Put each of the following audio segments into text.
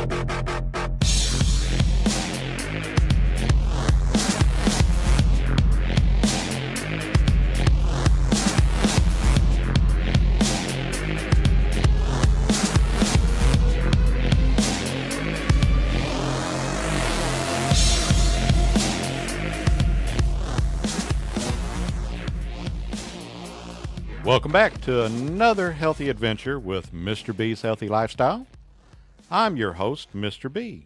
Welcome back to another healthy adventure with Mr. B's Healthy Lifestyle. I'm your host, Mr. B,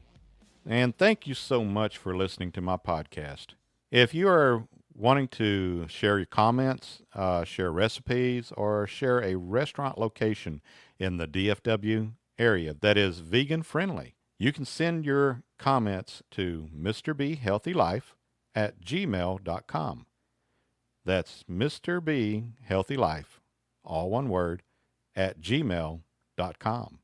and thank you so much for listening to my podcast. If you are wanting to share your comments, share recipes, or share a restaurant location in the DFW area that is vegan friendly, you can send your comments to mrbhealthylife@gmail.com. That's Mr. B Healthy Life, all one word, at gmail.com.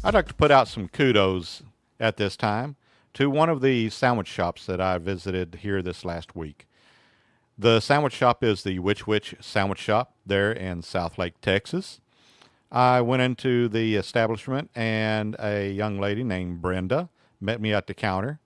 I'd like to put out some kudos at this time to one of the sandwich shops that I visited here this last week. The sandwich shop is the Witch Sandwich Shop there in Southlake, Texas. I went into the establishment and a young lady named Brenda met me at the counter,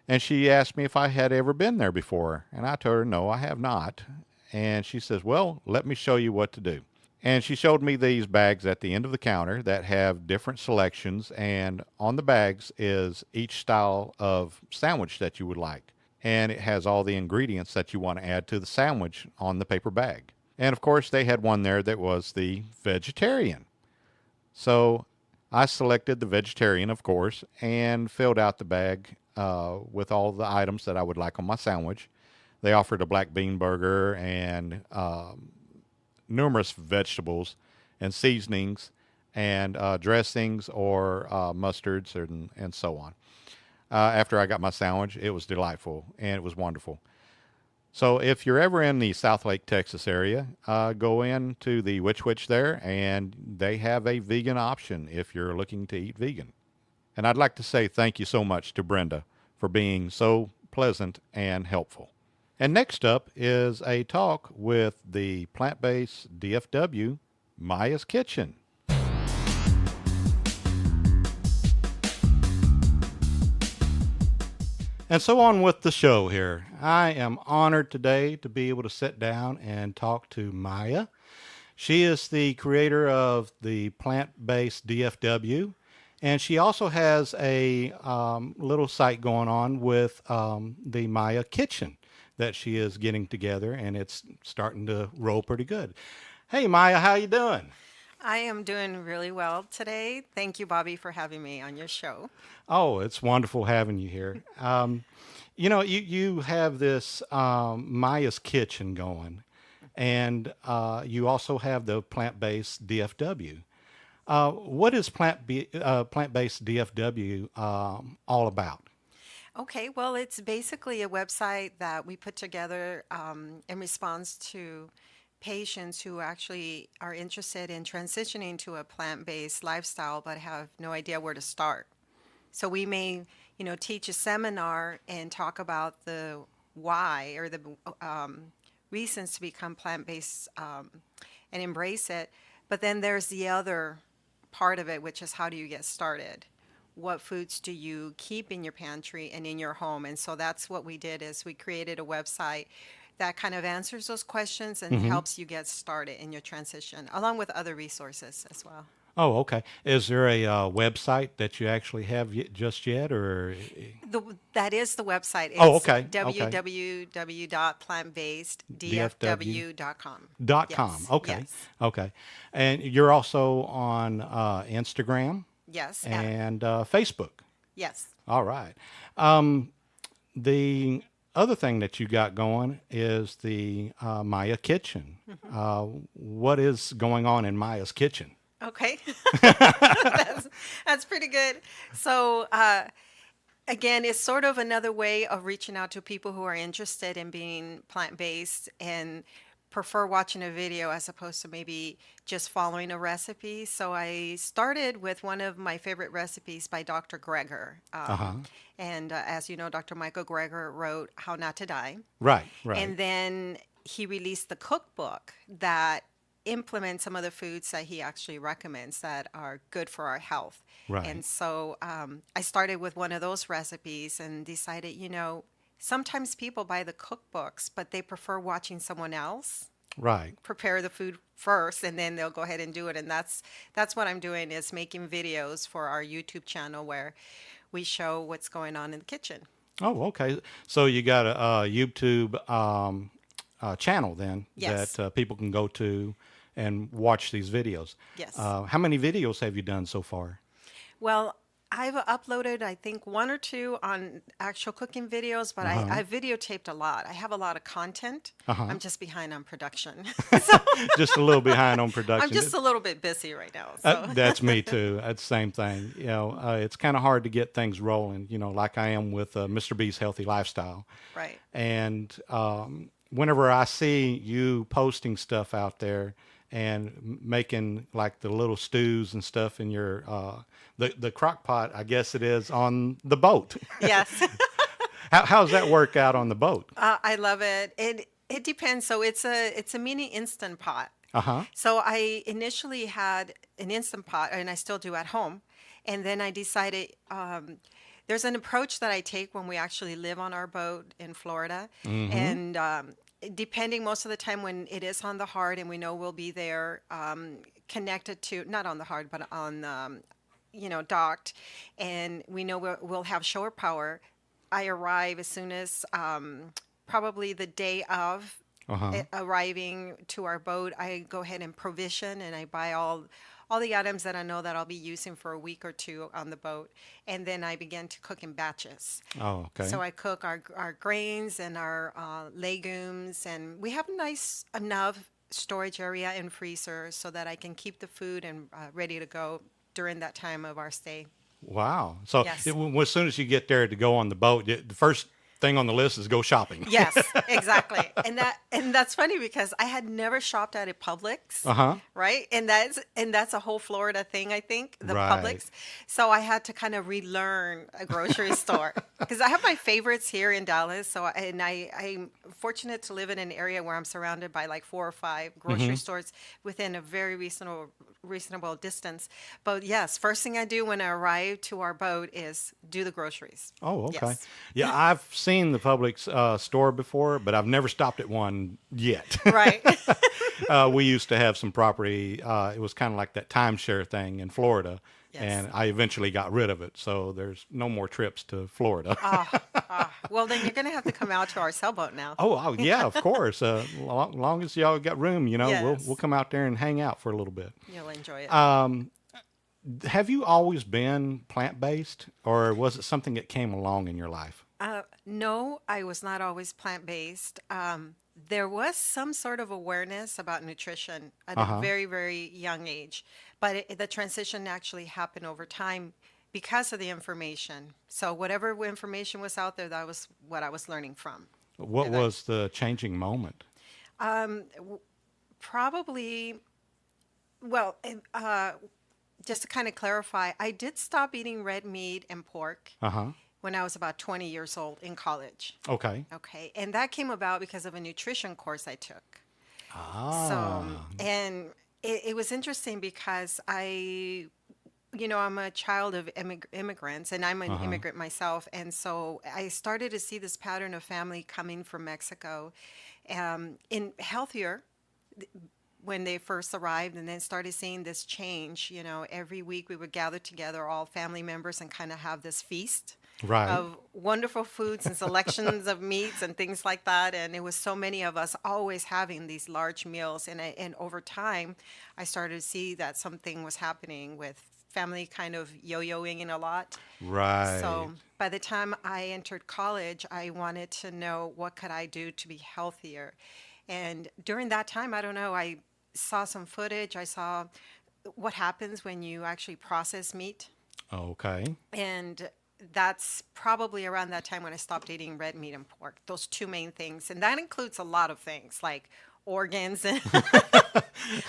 and she asked me if I had ever been there before. And I told her, no, I have not. And she says, well, let me show you what to do. And she showed me these bags at the end of the counter that have different selections, and on the bags is each style of sandwich that you would like. And it has all the ingredients that you want to add to the sandwich on the paper bag. And of course, they had one there that was the vegetarian. So I selected the vegetarian, of course, and filled out the bag with all the items that I would like on my sandwich. They offered a black bean burger and numerous vegetables and seasonings and dressings or mustards and so on. After I got my sandwich, it was delightful and it was wonderful. So if you're ever in the Southlake, Texas area, go into the Witch there, and they have a vegan option if you're looking to eat vegan. And I'd like to say thank you so much to Brenda for being so pleasant and helpful. And next up is a talk with the plant-based DFW, Maya's Kitchen. And so on with the show here. I am honored today to be able to sit down and talk to Maya. She is the creator of the Plant-Based DFW, and she also has a little site going on with the Maya Kitchen that she is getting together, and it's starting to roll pretty good. Hey, Maya, how you doing? I am doing really well today. Thank you, Bobby, for having me on your show. Oh, it's wonderful having you here. You have this Maya's Kitchen going, and you also have the Plant-Based DFW. What is Plant-Based DFW all about? Okay, well, it's basically a website that we put together in response to patients who actually are interested in transitioning to a plant-based lifestyle but have no idea where to start. So we may, teach a seminar and talk about the why or the reasons to become plant-based and embrace it. But then there's the other part of it, which is how do you get started? What foods do you keep in your pantry and in your home? And so that's what we did is we created a website that kind of answers those questions and helps you get started in your transition, along with other resources as well. Oh, okay. Is there a website that you actually have just yet, or? That is the website. It's okay. www.plantbaseddfw.com. .com. Okay. Yes. Okay. And you're also on Instagram? Yes. And Facebook? Yes. All right. The other thing that you got going is the Maya Kitchen. What is going on in Maya's Kitchen? Okay. That's pretty good. So, again, it's sort of another way of reaching out to people who are interested in being plant-based and prefer watching a video as opposed to maybe just following a recipe. So I started with one of my favorite recipes by Dr. Greger. And as you know, Dr. Michael Greger wrote How Not to Die. Right. And then he released the cookbook that implement some of the foods that he actually recommends that are good for our health. Right. And so I started with one of those recipes and decided, sometimes people buy the cookbooks, but they prefer watching someone else Right. prepare the food first and then they'll go ahead and do it. And that's what I'm doing, is making videos for our YouTube channel where we show what's going on in the kitchen. Oh, okay. So you got a, YouTube channel then Yes. that people can go to and watch these videos. Yes. How many videos have you done so far? Well, I've uploaded, I think, one or two on actual cooking videos, but Uh-huh. I videotaped a lot. I have a lot of content. Uh-huh. I'm just behind on production. So Just a little behind on I'm production. just a little bit busy right now. So, That's me too. That's the same thing. It's kind of hard to get things rolling, like I am with Mr. B's Healthy Lifestyle. right. And whenever I see you posting stuff out there and making like the little stews and stuff in your the crock pot, I guess it is, on the boat. Yes. How's that work out on the boat? I love it. It depends. So it's a mini instant pot. Uh-huh. So I initially had an instant pot, and I still do at home. And then I decided there's an approach that I take when we actually live on our boat in Florida. And depending most of the time when it is on the hard and we know we'll be there, connected to, not on the hard, but on, docked, and we know we'll have shore power. I arrive as soon as probably the day of Uh-huh. arriving to our boat. I go ahead and provision, and I buy all the items that I know that I'll be using for a week or two on the boat, and then I begin to cook in batches. Oh, okay. So I cook our grains and our legumes, and we have nice enough storage area and freezer so that I can keep the food and ready to go during that time of our stay. Wow. So Yes. as soon as you get there to go on the boat, the first thing on the list is go shopping. Yes, exactly. And that's funny because I had never shopped at a Publix, Uh-huh. right? And that's a whole Florida thing, I think, the Right. Publix. So I had to kind of relearn a grocery store because I have my favorites here in Dallas. I'm fortunate to live in an area where I'm surrounded by like 4 or 5 grocery stores within a very reasonable distance. But yes, first thing I do when I arrive to our boat is do the groceries. Oh, okay. Yes. Yeah, I've seen the Publix store before, but I've never stopped at one yet. Right. We used to have some property. It was kind of like that timeshare thing in Florida, Yes. and I eventually got rid of it. So there's no more trips to Florida. Well, then you're going to have to come out to our sailboat now. Oh, yeah, of course. Long as y'all got room, Yes. we'll come out there and hang out for a little bit. You'll enjoy it. Have you always been plant-based, or was it something that came along in your life? No, I was not always plant-based. There was some sort of awareness about nutrition at a very, very young age, but the transition actually happened over time because of the information. So whatever information was out there, that was what I was learning from. What And I was the changing moment? probably, well, just to kind of clarify, I did stop eating red meat and pork Uh-huh. when I was about 20 years old in college. Okay. Okay, and that came about because of a nutrition course I took. Ah. And it was interesting because I'm a child of immigrants, and I'm an immigrant myself. And so I started to see this pattern of family coming from Mexico, in healthier when they first arrived, and then started seeing this change. Every week we would gather together, all family members, and kind of have this feast Right. of wonderful foods and selections of meats and things like that. And it was so many of us always having these large meals. And over time, I started to see that something was happening with family kind of yo-yoing in a lot. Right. So by the time I entered college, I wanted to know what could I do to be healthier. And during that time, I don't know, I saw some footage. I saw what happens when you actually process meat. Okay. And that's probably around that time when I stopped eating red meat and pork, those two main things. And that includes a lot of things like organs and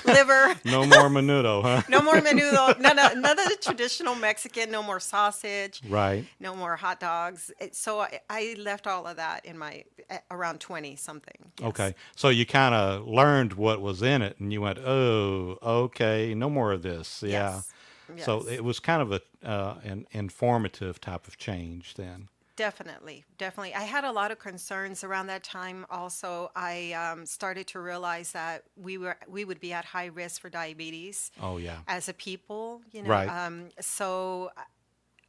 liver. No more menudo, huh? No more menudo. None of the traditional Mexican. No more sausage. Right. No more hot dogs. So I left all of that in my around 20 something. Yes. Okay. So you kind of learned what was in it and you went, oh, okay, no more of this. Yeah. Yes. So Yes. it was kind of an informative type of change then. Definitely, definitely. I had a lot of concerns around that time. Also, I started to realize that we would be at high risk for diabetes Oh, yeah. as a people. Right. So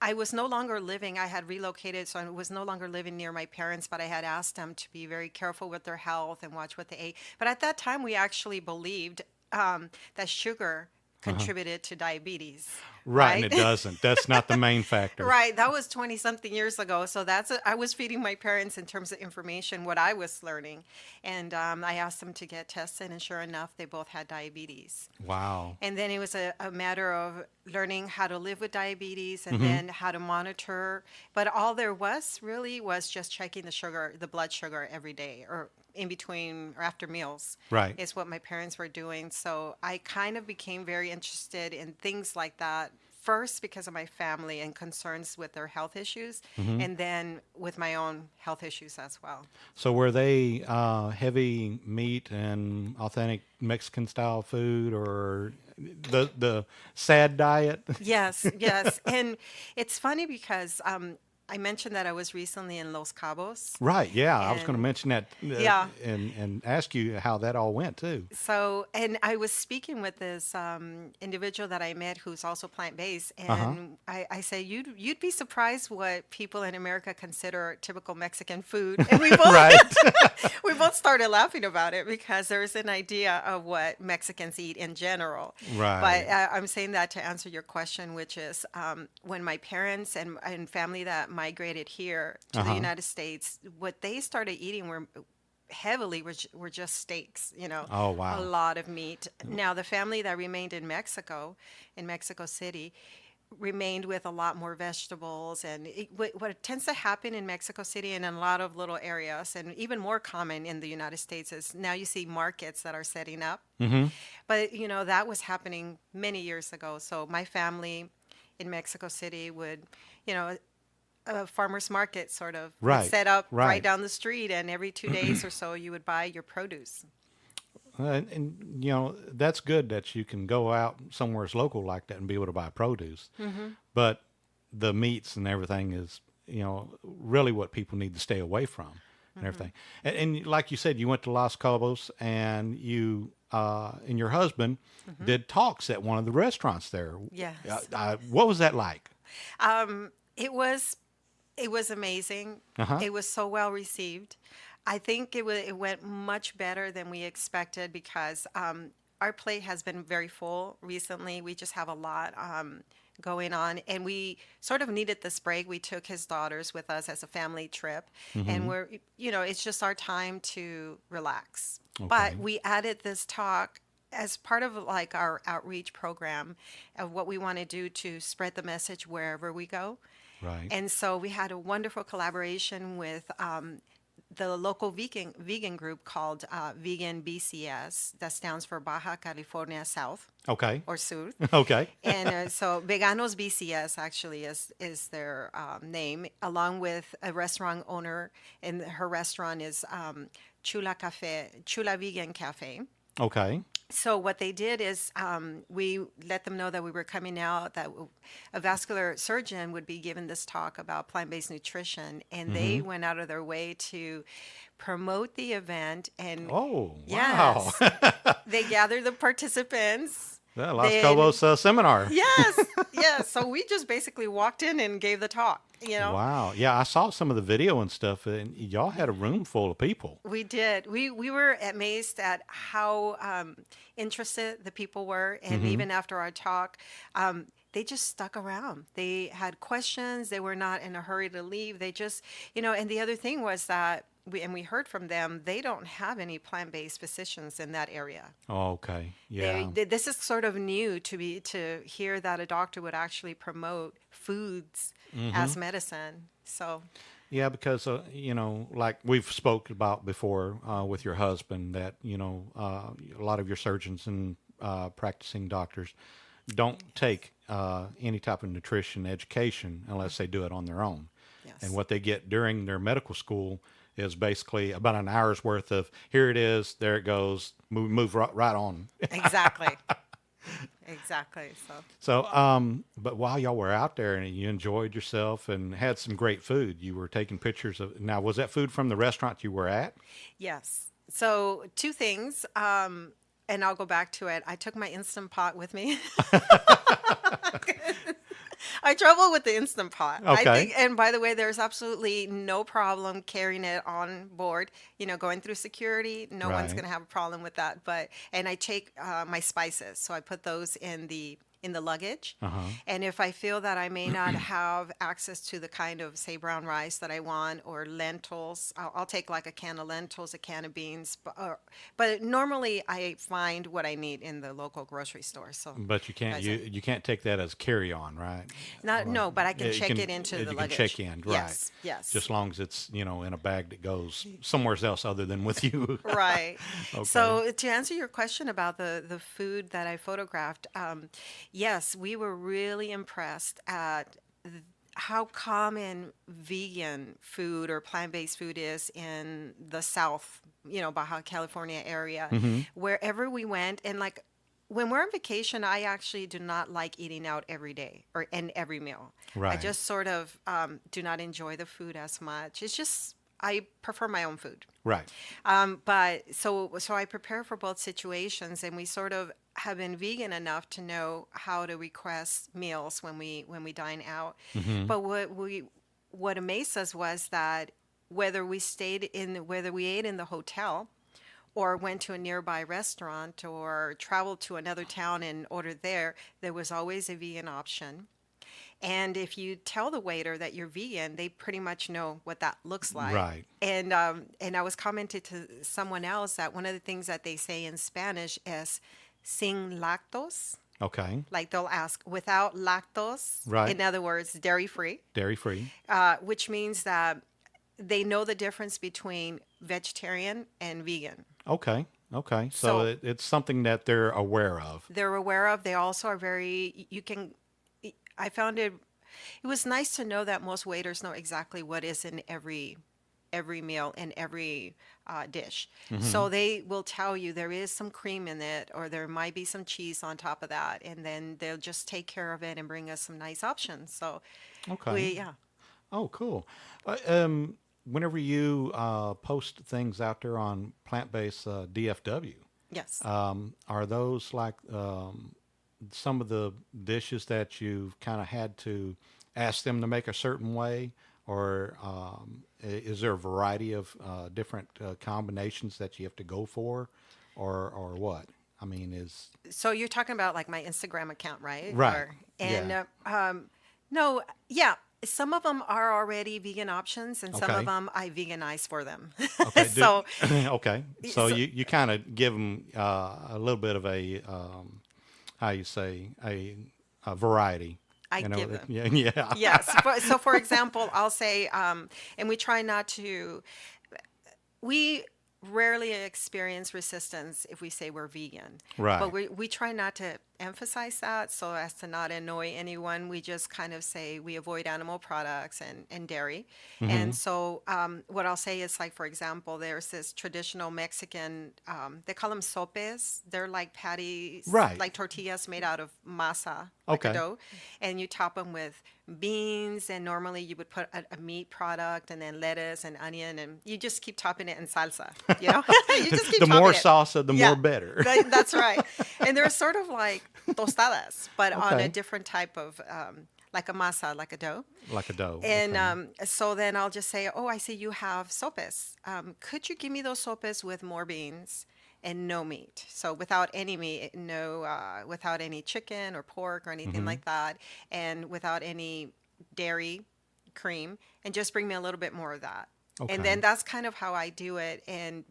I was no longer living. I had relocated, so I was no longer living near my parents. But I had asked them to be very careful with their health and watch what they ate. But at that time, we actually believed that sugar contributed to diabetes, Right. And right? it doesn't. That's not the main factor. Right, that was 20 something years ago. So I was feeding my parents in terms of information, what I was learning. And I asked them to get tested, and sure enough, they both had diabetes. Wow. And then it was a matter of learning how to live with diabetes and Mm-hmm. then how to monitor. But all there was really was just checking the sugar, the blood sugar every day or in between or after meals Right. is what my parents were doing. So I kind of became very interested in things like that. First, because of my family and concerns with their health issues, Mm-hmm. and then with my own health issues as well. So were they heavy meat and authentic Mexican style food, or the sad diet? Yes, yes. And it's funny because I mentioned that I was recently in Los Cabos. Right. Yeah, I was going to And mention that yeah, and ask you how that all went too. so, and I was speaking with this individual that I met who's also plant-based, Uh huh. and I say you'd be surprised what people in America consider typical Mexican food, and Right. we both started laughing about it because there's an idea of what Mexicans eat in general. But Right. I'm saying that to answer your question, which is when my parents and family that migrated here to Uh the huh. United States, what they started eating were just steaks, Oh a wow. lot of meat. Now, the family that remained in Mexico, in Mexico City, remained with a lot more vegetables. And what tends to happen in Mexico City and in a lot of little areas, and even more common in the United States, is now you see markets that are setting up. Mm-hmm. But, that was happening many years ago. So my family in Mexico City would, you know, a farmer's market sort of would Right. set up right Right. down the street, and every 2 days or so you would buy your produce. And that's good that you can go out somewhere as local like that and be able to buy produce. But the meats and everything is really what people need to stay away from and everything. And like you said, you went to Los Cabos and you and your husband did talks at one of the restaurants there. Yes. What was that like? It was it was amazing. Uh huh. It was so well received. I think it went much better than we expected because our plate has been very full recently. We just have a lot going on, and we sort of needed this break. We took his daughters with us as a family trip, and it's just our time to relax. Okay. But we added this talk as part of like our outreach program of what we want to do to spread the message wherever we go. Right. And so we had a wonderful collaboration with the local vegan group called Vegan BCS. That stands for Baja California South Okay. or Sur. Okay. And so Veganos BCS actually is their name, along with a restaurant owner, and her restaurant is Chula Vegan Cafe. Okay. So what they did is we let them know that we were coming out, that a vascular surgeon would be giving this talk about plant-based nutrition, and they went out of their way to promote the event. And Oh, wow. yes, they gathered the participants. The Las Then Cabos seminar. yes, yes. So we just basically walked in and gave the talk. Wow. Yeah, I saw some of the video and stuff, and y'all had a room full of people. We did. We were amazed at how interested the people were, and even after our talk, they just stuck around. They had questions. They were not in a hurry to leave. They just. And the other thing was that we heard from them. They don't have any plant-based physicians in that area. Oh, okay. Yeah. This is sort of new to hear that a doctor would actually promote foods as medicine. So. Yeah, because like we've spoke about before with your husband, that a lot of your surgeons and practicing doctors don't take any type of nutrition education unless they do it on their own. And Yes. what they get during their medical school is basically about an hour's worth of here it is, there it goes, move right on. Exactly. Exactly. So, So, but while y'all were out there and you enjoyed yourself and had some great food, you were taking pictures of. Now, was that food from the restaurant you were at? yes. So, two things. And I'll go back to it. I took my Instant Pot with me. I travel with the Instant Pot. I Okay. think, and by the way, there's absolutely no problem carrying it on board. Going through security, no one's Right. going to have a problem with that. And I take my spices, so I put those in the luggage. Uh huh. And if I feel that I may not have access to the kind of, say, brown rice that I want or lentils, I'll take like a can of lentils, a can of beans. But normally I find what I need in the local grocery store. So, But you can't guys, you can't take that as carry on, right? not Or no, but I can you check can it into the you can check luggage. in, right? Yes, yes. Just as long as it's in a bag that goes somewhere else other than with you. Right. Okay. So to answer your question about the food that I photographed, yes, we were really impressed at how common vegan food or plant-based food is in the South, Baja California area. Mm-hmm. Wherever we went, and like when we're on vacation, I actually do not like eating out every day or in every meal. I Right. just sort of do not enjoy the food as much. It's just I prefer my own food. Right. But so I prepare for both situations, and we sort of have been vegan enough to know how to request meals when we dine out. Mm-hmm. But what amazed us was that whether we ate in the hotel or went to a nearby restaurant or traveled to another town and ordered there was always a vegan option. And if you tell the waiter that you're vegan, they pretty much know what that looks like. Right. And I was commenting to someone else that one of the things that they say in Spanish is sin lactose. Okay. Like they'll ask without lactose, Right. in other words, dairy free, Dairy free. which means that they know the difference between vegetarian and vegan. Okay. Okay. So So it's something that they're aware of. they're aware of. They also are very, you can, I found it was nice to know that most waiters know exactly what is in every meal and every dish. Mm-hmm. So they will tell you there is some cream in it, or there might be some cheese on top of that, and then they'll just take care of it and bring us some nice options. So Okay. yeah, Oh, cool. Whenever you post things out there on plant-based DFW, yes. are those like some of the dishes that you've kind of had to ask them to make a certain way, or is there a variety of different combinations that you have to go for, or what? I mean, is So you're talking about like my Instagram account, right? right? And Yeah. no, yeah. Some of them are already vegan options, and some of Okay. them I veganize for them. Okay. So, Okay. So so you kind of give them a little bit of a how you say a variety. I give them. Yeah. Yeah. Yes. So, for example, I'll say, and we try not to. We rarely experience resistance if we say we're vegan, but Right. we try not to emphasize that so as to not annoy anyone. We just kind of say we avoid animal products and dairy. Mm-hmm. And so what I'll say is, like, for example, there's this traditional Mexican, they call them sopes. They're like patties, Right. like tortillas made out of masa, like a Okay. dough, and you top them with beans, and normally you would put a meat product and then lettuce and onion, and you just keep topping it in salsa, you know? You just keep The topping more it. salsa, the Yeah, more better. that's right. And they're sort of like tostadas, but on a Okay. different type of, like a masa, like a dough. Like a dough. And Okay. so then I'll just say, oh, I see you have sopes. Could you give me those sopes with more beans and no meat? So without any meat, no, without any chicken or pork or anything Mm-hmm. like that, and without any dairy, cream, and just bring me a little bit more of that. And Okay. then that's kind of how I do it, and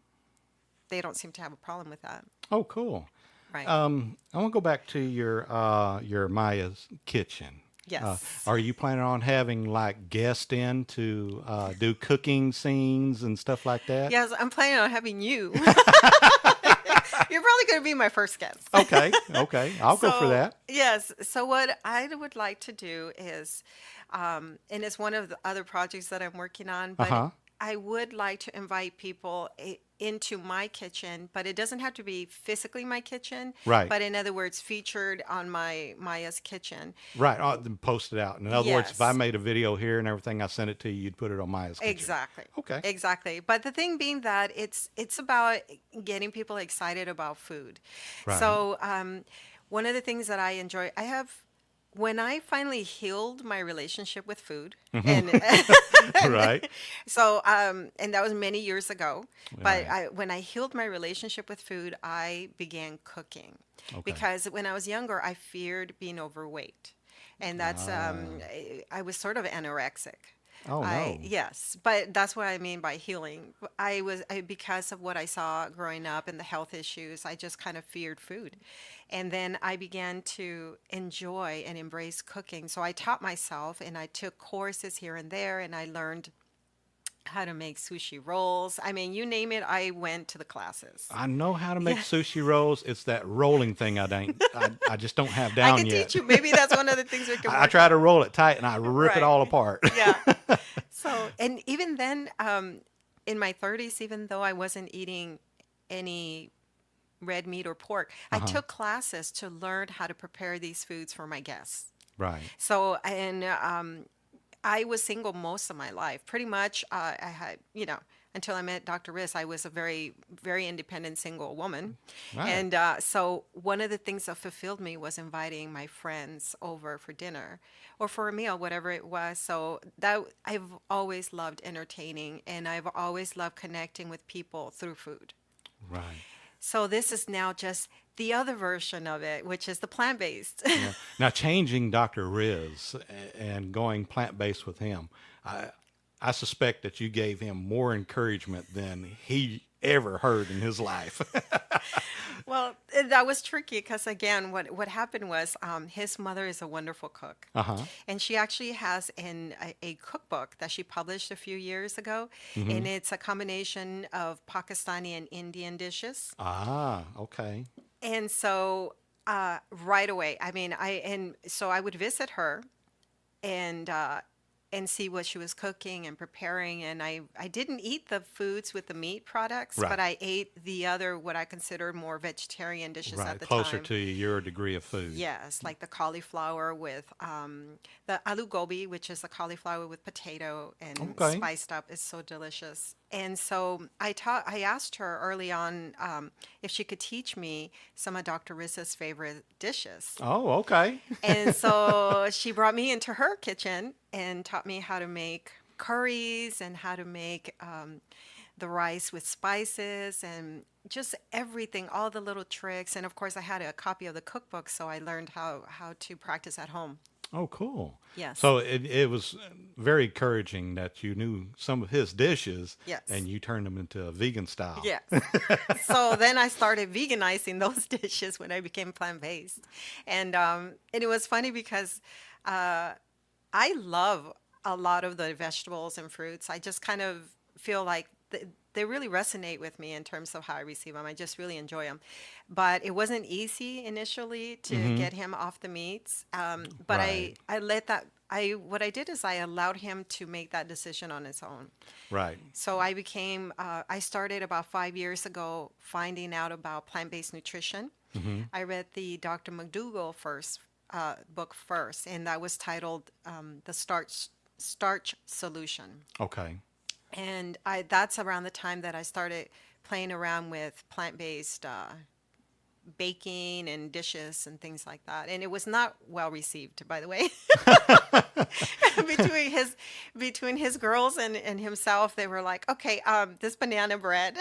they don't seem to have a problem with that. Oh, cool. Right. I want to go back to your Maya's kitchen. Yes. Are you planning on having like guests in to do cooking scenes and stuff like that? Yes, I'm planning on having you. You're probably going to be my first guest. Okay, okay, I'll go for So, that. yes. So, what I would like to do is, and it's one of the other projects that I'm working on, Uh but huh. I would like to invite people into my kitchen, but it doesn't have to be physically my kitchen, Right. but in other words, featured on my Maya's kitchen. Right. Then post it out. In other words, if I Yes. made a video here and everything, I sent it to you, you'd put it on Maya's kitchen. Exactly. Okay. Exactly. But the thing being that it's about getting people excited about food. Right. So one of the things that I enjoy, I have when I finally healed my relationship with food, and, Right. so and that was many years ago. But Right. when I healed my relationship with food, I began cooking Okay. because when I was younger, I feared being overweight, and that's Ah. I was sort of anorexic. Oh no. Yes, but that's what I mean by healing. Because of what I saw growing up and the health issues, I just kind of feared food. And then I began to enjoy and embrace cooking. So I taught myself and I took courses here and there and I learned how to make sushi rolls. I mean, you name it, I went to the classes. I know how to make Yeah, sushi rolls. It's that rolling thing I just don't have I down can yet. teach you. Maybe that's one of the things we can I work try to on. roll it tight and I rip it Right. all apart. Yeah. So, and even then, in my 30s, even though I wasn't eating any red meat or pork, I Uh-huh. took classes to learn how to prepare these foods for my guests. Right. So, and I was single most of my life. Pretty much, I had, until I met Dr. Riss, I was a very, very independent single woman. Right. And so, one of the things that fulfilled me was inviting my friends over for dinner or for a meal, whatever it was. So, that I've always loved entertaining and I've always loved connecting with people through food. Right. So, this is now just the other version of it, which is the plant based. Yeah. Now changing Dr. Riz and going plant-based with him, I I suspect that you gave him more encouragement than he ever heard in his life. Well, that was tricky because again, what happened was his mother is a wonderful cook, Uh-huh. and she actually has a cookbook that she published a few years ago, Mm-hmm. and it's a combination of Pakistani and Indian dishes. Ah, okay. And so right away, I mean, I would visit her, and and see what she was cooking and preparing. And I didn't eat the foods with the meat products, Right. but I ate the other, what I considered more vegetarian dishes at Right. the Closer time. to your degree of food. Yes, like the cauliflower with the aloo gobi, which is the cauliflower with potato and Okay. spiced up, is so delicious. And so I asked her early on if she could teach me some of Dr. Rissa's favorite dishes. Oh, okay. And so she brought me into her kitchen and taught me how to make curries and how to make the rice with spices and just everything, all the little tricks. And of course, I had a copy of the cookbook, so I learned how to practice at home. Oh, cool. Yes. So it was very encouraging that you knew some of his dishes Yes. and you turned them into a vegan style. Yes. So then I started veganizing those dishes when I became plant-based. And it was funny because I love a lot of the vegetables and fruits. I just kind of feel like they really resonate with me in terms of how I receive them. I just really enjoy them. But it wasn't easy initially to Mm-hmm. get him off the meats. But Right. I let that, what I did is I allowed him to make that decision on his own. Right. So I started about 5 years ago finding out about plant-based nutrition. Mm-hmm. I read the Dr. McDougall book first, and that was titled The Starch Solution. Okay. And that's around the time that I started playing around with plant-based baking and dishes and things like that. And it was not well received, by the way. between his between his girls and himself, they were like, okay, this banana bread,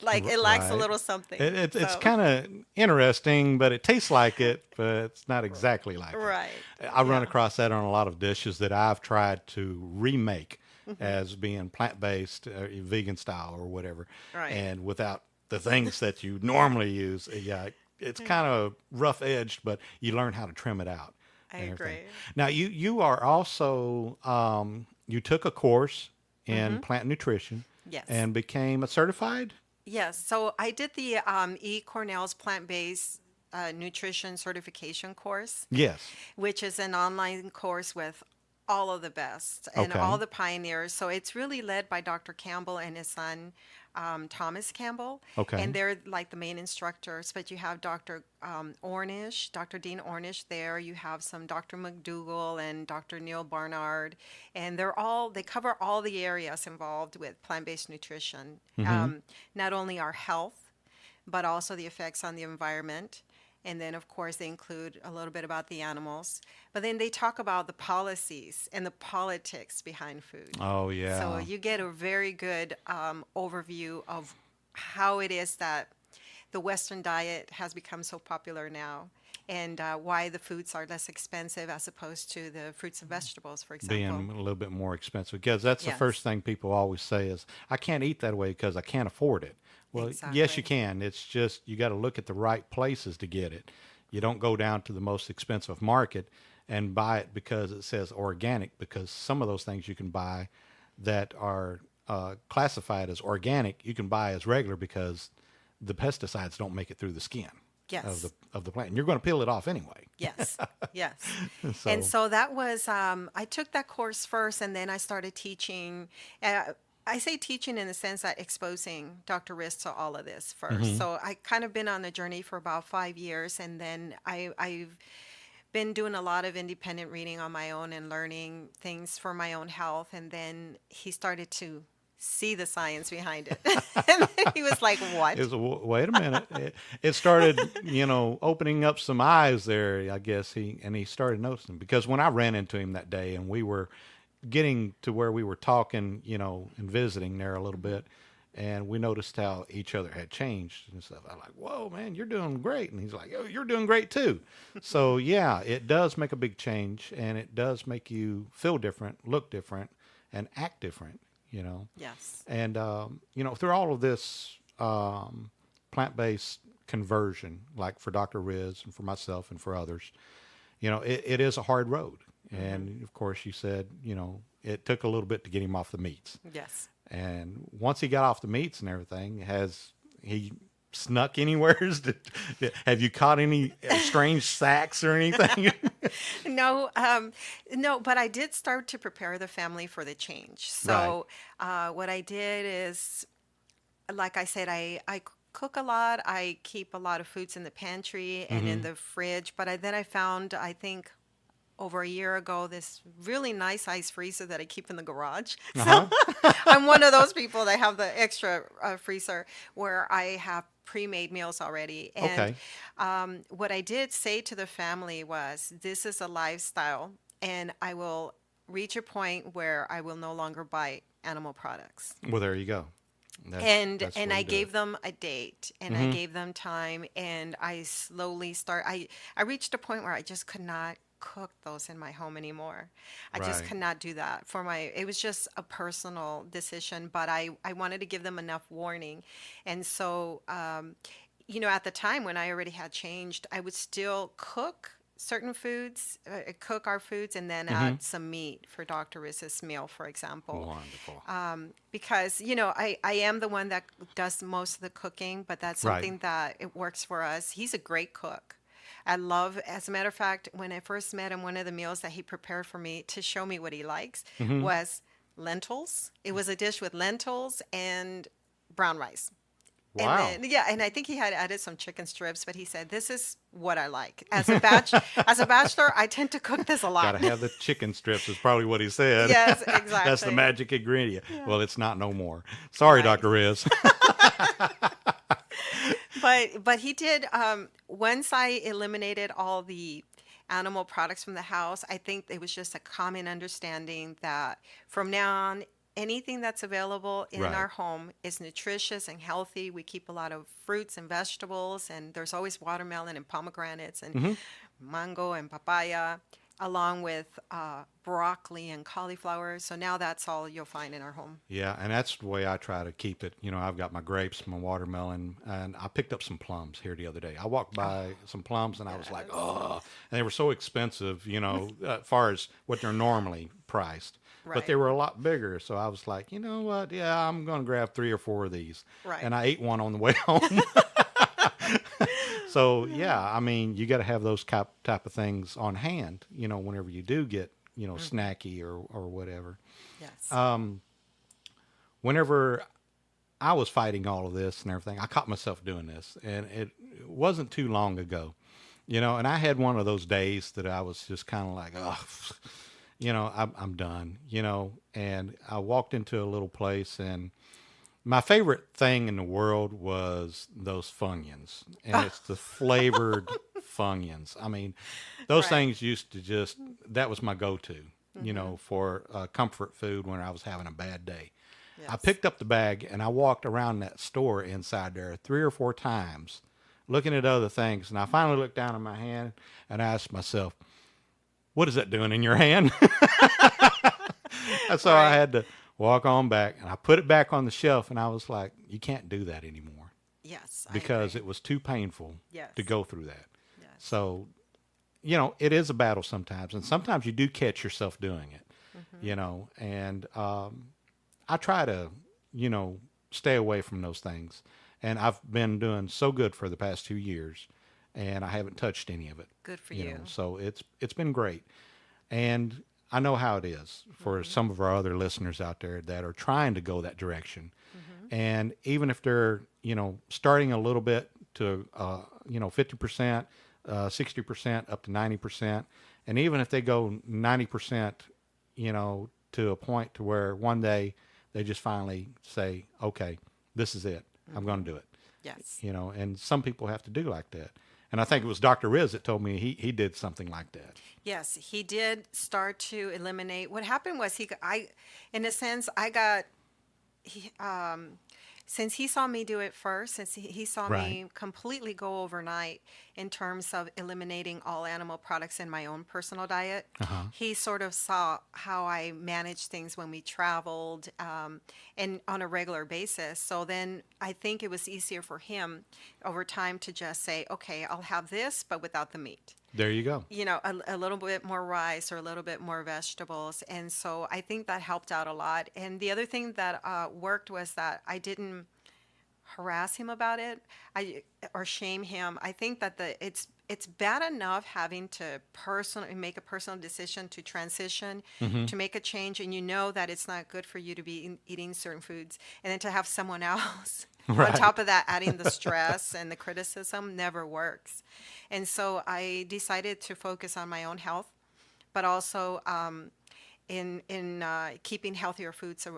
like it lacks a Right. little something. It's So kind of interesting, but it tastes like it, but it's not exactly like it. right, I run yeah. across that on a lot of dishes that I've tried to remake Mm-hmm. as being plant-based, vegan style or whatever, Right. and without the things that you normally use. Yeah, it's kind of rough-edged, but you learn how to trim it out. I and everything. agree. Now, you are also you took a course in Mm-hmm. plant nutrition Yes. and became a certified. Yes. So I did the Cornell's plant-based nutrition certification course, Yes. which is an online course with all of the best and all Okay. the pioneers. So it's really led by Dr. Campbell and his son, Thomas Campbell, and Okay. they're like the main instructors. But you have Dr. Ornish, Dr. Dean Ornish there. You have some Dr. McDougall and Dr. Neil Barnard, and they cover all the areas involved with plant-based nutrition. Mm-hmm. Not only our health, but also the effects on the environment. And then, of course, they include a little bit about the animals. But then they talk about the policies and the politics behind food. Oh So yeah. you get a very good overview of how it is that the Western diet has become so popular now, and why the foods are less expensive as opposed to the fruits and vegetables, for example. Being a little bit more expensive because that's the Yes, first thing people always say is I can't eat that way because I can't afford it. Well, yes, you exactly. can. It's just you got to look at the right places to get it. You don't go down to the most expensive market and buy it because it says organic, because some of those things you can buy that are classified as organic, you can buy as regular because the pesticides don't make it through the skin Yes. of the plant. And you're going to peel it off anyway. Yes, yes. And So, so that was, I took that course first and then I started teaching. I say teaching in the sense that exposing Dr. Riss to all of this first. hmm, So I kind of been on the journey for about 5 years, and then I've been doing a lot of independent reading on my own and learning things for my own health. And then he started to see the science behind it. And then he was like, it what? was, wait a minute. It started, opening up some eyes there, I guess. He started noticing because when I ran into him that day and we were getting to where we were talking, and visiting there a little bit, and we noticed how each other had changed and stuff. I'm like, whoa, man, you're doing great. And he's like, oh, you're doing great too. So, yeah, it does make a big change and it does make you feel different, look different, and act different. Yes. And, through all of this plant based conversion, like for Dr. Riz and for myself and for others, it is a hard road. Hmm. And of course, you said, it took a little bit to get him off the meats. Yes. And once he got off the meats and everything, has he snuck anywhere? Have you caught any strange sacks or anything? No, no, but I did start to prepare the family for the change. Right. So, what I did is, like I said, I cook a lot. I keep a lot of foods in the pantry and in Mm-hmm. the fridge. But then I found, I think, over a year ago, this really nice ice freezer that I keep in the garage. Uh So huh. I'm one of those people that have the extra freezer where I have pre-made meals already. And Okay. what I did say to the family was, this is a lifestyle, and I will reach a point where I will no longer buy animal products. Well, there you go. That's the And way I to do it. gave them a date and I Mm-hmm. gave them time, and I slowly I reached a point where I just could not cook those in my home anymore. I just Right. could not do that for it was just a personal decision, but I wanted to give them enough warning. And so at the time when I already had changed, I would still cook certain foods, cook our foods, and then Mm-hmm. add some meat for Dr. Riss's meal, for example. Wonderful. Because I am the one that does most of the cooking, but that's Right. something that it works for us. He's a great cook. I love, as a matter of fact, when I first met him, one of the meals that he prepared for me to show me what he likes Mm-hmm. was lentils. It was a dish with lentils and brown rice. And Wow. then, yeah, and I think he had added some chicken strips, but he said, "This is what I like." As a bachelor, I tend to cook this a Got lot. to have the chicken strips is probably what he said. Yes, That's the exactly. magic ingredient. Yeah. Well, it's not no more. Sorry, Right. Dr. Riz. But he did. Once I eliminated all the animal products from the house, I think it was just a common understanding that from now on, anything that's available in Right. our home is nutritious and healthy. We keep a lot of fruits and vegetables, and there's always watermelon and pomegranates and Hmm. mango and papaya. along with broccoli and cauliflower. So now that's all you'll find in our home. Yeah, and that's the way I try to keep it. You know, I've got my grapes, my watermelon, and I picked up some plums here the other day. I walked by some plums and I was like, Yes. oh, and they were so expensive, you know, as far as what they're normally priced. But they Right. were a lot bigger, so I was like, you know what? Yeah, I'm going to grab 3 or 4 of these. Right. And I ate one on the way home. So, yeah, I mean, you got to have those type of things on hand, you know, whenever you do get, you know, snacky or whatever. Yes. Whenever I was fighting all of this and everything, I caught myself doing this, and it wasn't too long ago, you know. And I had one of those days that I was just kind of like, oh, you know, I'm done, you know. And I walked into a little place, and my favorite thing in the world was those Funyuns, and it's the flavored Funyuns. I mean, those Right. things used to just that was my go-to, you know, for comfort food when I was having a bad day. I Yes. picked up the bag and I walked around that store inside there 3 or 4 times, looking at other things, and I finally looked down at my hand and I asked myself, "What is that doing in your hand?" And so I Right. had to walk on back and I put it back on the shelf, and I was like, "You can't do that anymore," Yes, I because agree. it was too painful Yes. to go through that. Yes. So, you know, it is a battle sometimes, and sometimes you do catch yourself doing it, you know, and I try to, you know, stay away from those things. And I've been doing so good for the past 2 years, and I haven't touched any of it, Good for you know. you. So it's been great, and I know how it is for some of our other listeners out there that are trying to go that direction. And even if they're, you know, starting a little bit to, you know, 50%, 60%, up to 90%, and even if they go 90%, you know, to a point to where one day they just finally say, okay, this is it. I'm going to do it. Yes. You know, and some people have to do like that. And I think it was Dr. Riz that told me he did something like that. Yes, he did start to eliminate. What happened was in a sense, I got he since he saw me do it first, since he saw Right. me completely go overnight in terms of eliminating all animal products in my own personal diet, Uh-huh. he sort of saw how I managed things when we traveled and on a regular basis. So then I think it was easier for him over time to just say, okay, I'll have this, but without the meat, There you go. you know, a little bit more rice or a little bit more vegetables. And so I think that helped out a lot. And the other thing that worked was that I didn't harass him about it, or shame him. I think that it's bad enough having to personally make a personal decision to transition, Mm-hmm. to make a change, and you know that it's not good for you to be eating certain foods, and then to have someone else on Right. top of that adding the stress and the criticism never works. And so I decided to focus on my own health, but also in keeping healthier foods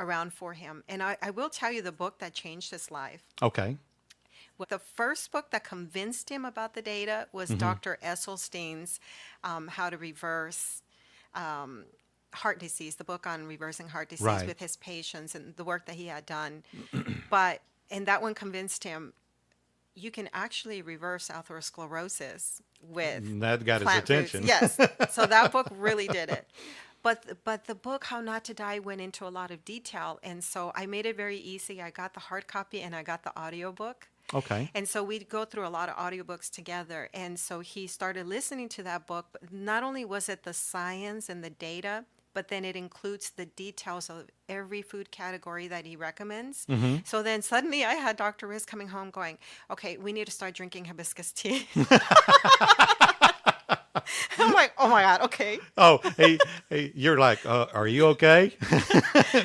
around for him. And I will tell you the book that changed his life. Okay. Well, the first book that convinced him about the data was Mm-hmm. Dr. Esselstein's How to Reverse Heart Disease, the book on reversing heart disease Right. with his patients and the work that he had done. But, and that one convinced him you can actually reverse atherosclerosis with And that got his plant foods. attention. Yes. So that book really did it. But the book How Not to Die went into a lot of detail, and so I made it very easy. I got the hard copy and I got the audiobook. Okay. And so we'd go through a lot of audiobooks together. And so he started listening to that book. But not only was it the science and the data, but then it includes the details of every food category that he recommends. Mm-hmm. So then suddenly I had Dr. Riz coming home going, okay, we need to start drinking hibiscus tea. I'm like, oh my God, okay. Oh, hey, you're like, are you okay?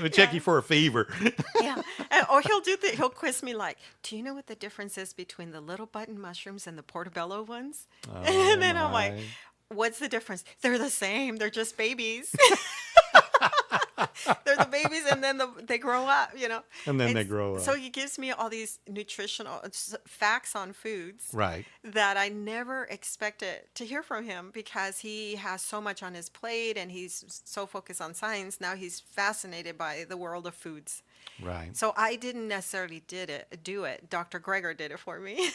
We check Yeah. you for a fever. Yeah. Or he'll quiz me like, do you know what the difference is between the little button mushrooms and the portobello ones? Oh And then I'm like, my. what's the difference? They're the same. They're just babies. They're the babies, and then they grow up, you know. And then they grow So up. he gives me all these nutritional facts on foods Right. that I never expected to hear from him because he has so much on his plate and he's so focused on science. Now he's fascinated by the world of foods. Right. So I didn't necessarily do it. Dr. Greger did it for me.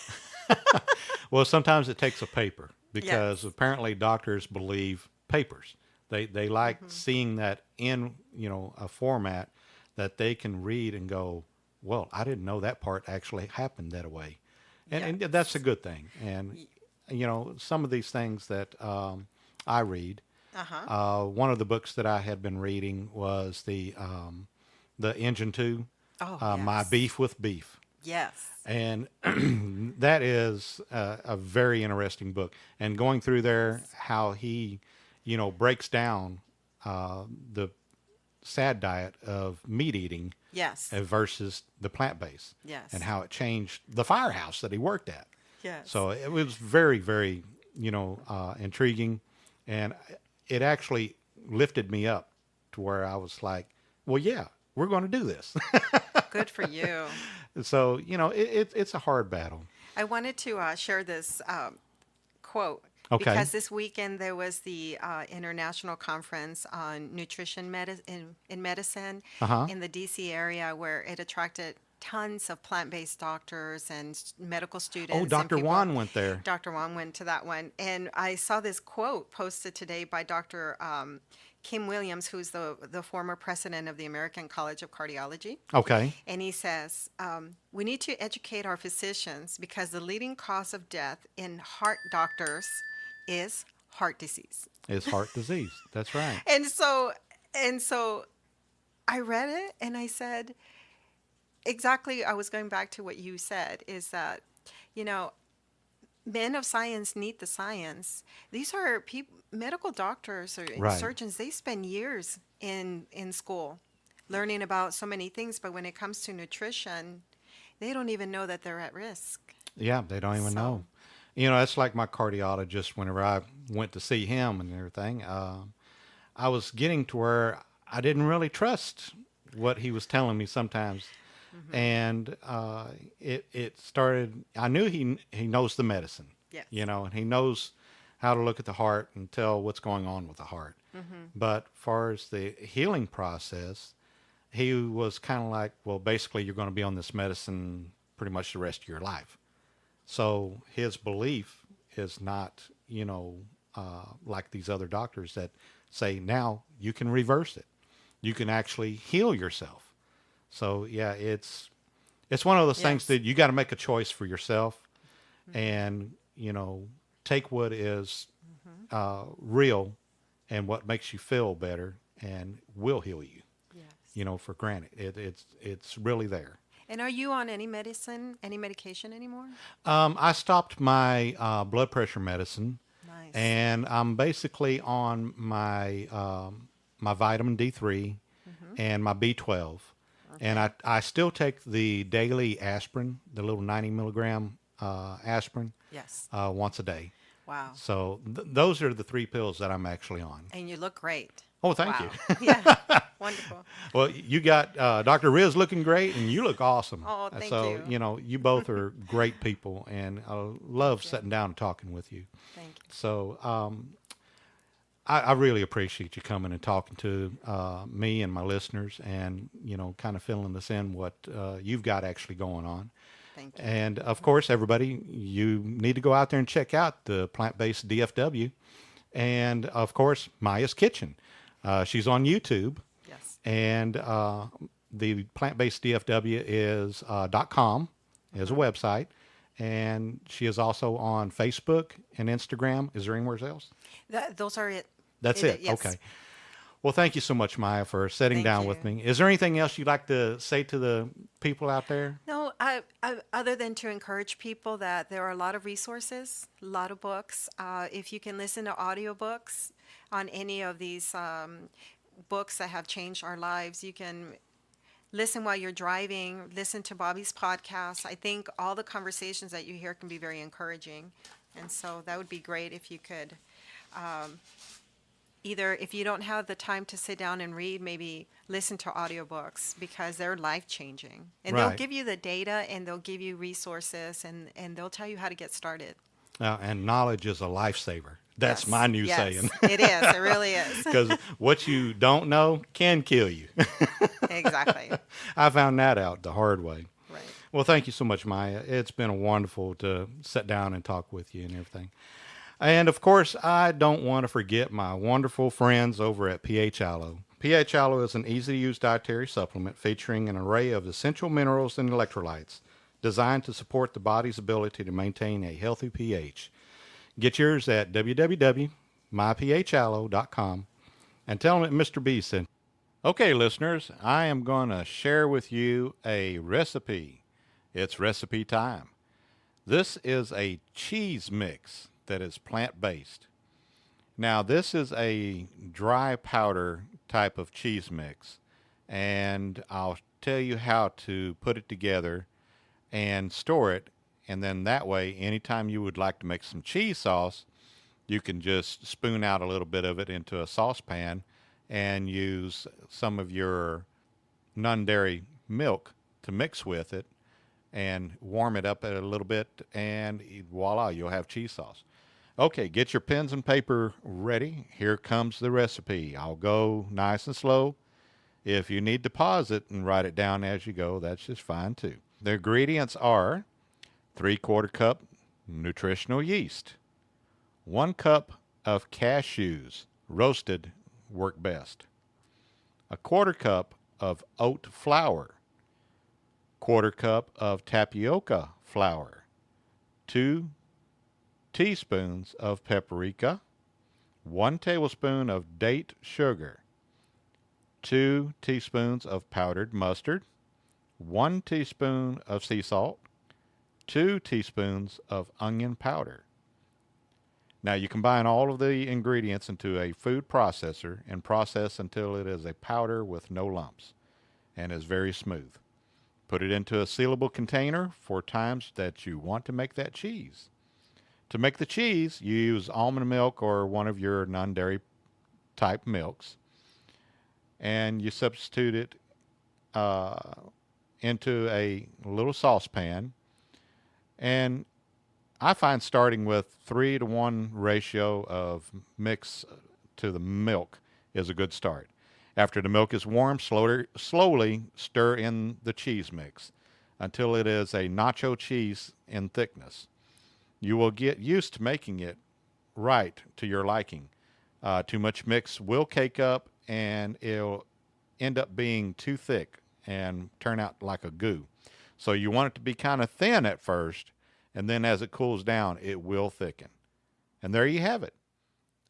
Well, sometimes it takes a paper, because Yes. apparently doctors believe papers. They like Hmm. seeing that in a format that they can read and go, well, I didn't know that part actually happened that way, and that's a Yes. good thing. And some of these things that I read. Uh-huh. One of the books that I had been reading was the Engine Two, Oh, My yes. Beef with Beef. Yes. And that is a very interesting book. And going through there, Yes. how he, breaks down the sad diet of meat eating Yes. versus the plant base, and Yes. how it changed the firehouse that he worked at. Yes. So it was very, very, intriguing, and it actually lifted me up to where I was like, well, yeah, we're going to do this. Good for you. So it's a hard battle. I wanted to share this quote Okay. because this weekend there was the International Conference on Nutrition in Medicine Uh huh. in the DC area where it attracted tons of plant-based doctors and medical Oh, students and Dr. people. Juan went there. Dr. Wong went to that one. And I saw this quote posted today by Dr. Kim Williams, who's the former president of the American College of Cardiology. Okay. And he says, we need to educate our physicians because the leading cause of death in heart doctors is heart disease. It's heart disease. That's right. And so, and so I read it and I said, exactly, I was going back to what you said is that, you know, men of science need the science. These are medical doctors or Right. surgeons, they spend years in school learning about so many things, but when it comes to nutrition, they don't even know that they're at risk. Yeah, they don't even So, know. It's like my cardiologist. Whenever I went to see him and everything, I was getting to where I didn't really trust what he was telling me sometimes, hmm, and it started. I knew he knows the medicine, yes. and he knows how to look at the heart and tell what's going on with the heart. Hmm. But far as the healing process, he was kind of like, well, basically, you're going to be on this medicine pretty much the rest of your life. So his belief is not, like these other doctors that say now you can reverse it. You can actually heal yourself. So yeah, it's one of those things Yes. that you got to make a choice for yourself, Hmm. and take what is Hmm. real and what makes you feel better and will heal you. Yes. For granted, it's really there. And are you on any medicine, any medication anymore? I stopped my blood pressure medicine, Nice. and I'm basically on my vitamin D3 Hmm. and my B12, and Okay. I still take the daily aspirin, the little 90 milligram aspirin, Yes. once a day. Wow. So those are the three pills that I'm actually on. And you look great. Oh, thank you. Wow. Yeah. Wonderful. Well, you got Dr. Riz looking great, and you look awesome. Oh, thank So, you. you both are great people, and I love Thank you. sitting down and talking with you. Thank you. So, I really appreciate you coming and talking to me and my listeners, and kind of filling us in what you've got actually going on. Thank you. And of course, everybody, you need to go out there and check out the plant-based DFW, and of course, Maya's Kitchen. She's on YouTube, Yes. and the plant-based DFW is .com is a Hmm. website, and she is also on Facebook and Instagram. Is there anywhere else? Those are it. That's it. Yes. Okay. Well, thank you so much, Maya, for sitting Thank down you. with me. Is there anything else you'd like to say to the people out there? No, other than to encourage people that there are a lot of resources, a lot of books. If you can listen to audiobooks on any of these books that have changed our lives, you can listen while you're driving, listen to Bobby's podcast. I think all the conversations that you hear can be very encouraging. And so that would be great if you could either, if you don't have the time to sit down and read, maybe listen to audiobooks because they're life changing. And they'll Right. give you the data and they'll give you resources and they'll tell you how to get started. And knowledge is a lifesaver. That's Yes. my new Yes. saying. It is. It really is. Because what you don't know can kill you. Exactly. I found that out the hard way. Right. Well, thank you so much, Maya. It's been wonderful to sit down and talk with you and everything. And of course, I don't want to forget my wonderful friends over at pH Aloe. pH Aloe is an easy to use dietary supplement featuring an array of essential minerals and electrolytes designed to support the body's ability to maintain a healthy pH. Get yours at www.myphallow.com and tell them that Mr. B sent. Okay, listeners, I am going to share with you a recipe. It's recipe time. This is a cheese mix that is plant-based. Now, this is a dry powder type of cheese mix, and I'll tell you how to put it together and store it, and then that way, anytime you would like to make some cheese sauce, you can just spoon out a little bit of it into a saucepan and use some of your non-dairy milk to mix with it and warm it up a little bit, and voila, you'll have cheese sauce. Okay, get your pens and paper ready. Here comes the recipe. I'll go nice and slow. If you need to pause it and write it down as you go, that's just fine too. The ingredients are 3/4 cup nutritional yeast, 1 cup of cashews, roasted work best, 1/4 cup of oat flour, 1/4 cup of tapioca flour, 2 teaspoons of paprika, 1 tablespoon of date sugar, 2 teaspoons of powdered mustard, 1 teaspoon of sea salt, 2 teaspoons of onion powder. Now you combine all of the ingredients into a food processor and process until it is a powder with no lumps and is very smooth. Put it into a sealable container for times that you want to make that cheese. To make the cheese, you use almond milk or one of your non-dairy type milks, and you substitute it into a little saucepan. And I find starting with 3-to-1 ratio of mix to the milk is a good start. After the milk is warm, slowly stir in the cheese mix until it is a nacho cheese in thickness. You will get used to making it right to your liking. Too much mix will cake up and it'll end up being too thick and turn out like a goo. So you want it to be kind of thin at first, and then as it cools down, it will thicken. And there you have it,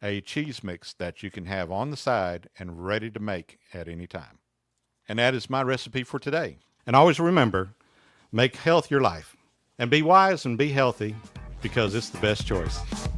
a cheese mix that you can have on the side and ready to make at any time. And that is my recipe for today. And always remember, make health your life. And be wise and be healthy, because it's the best choice.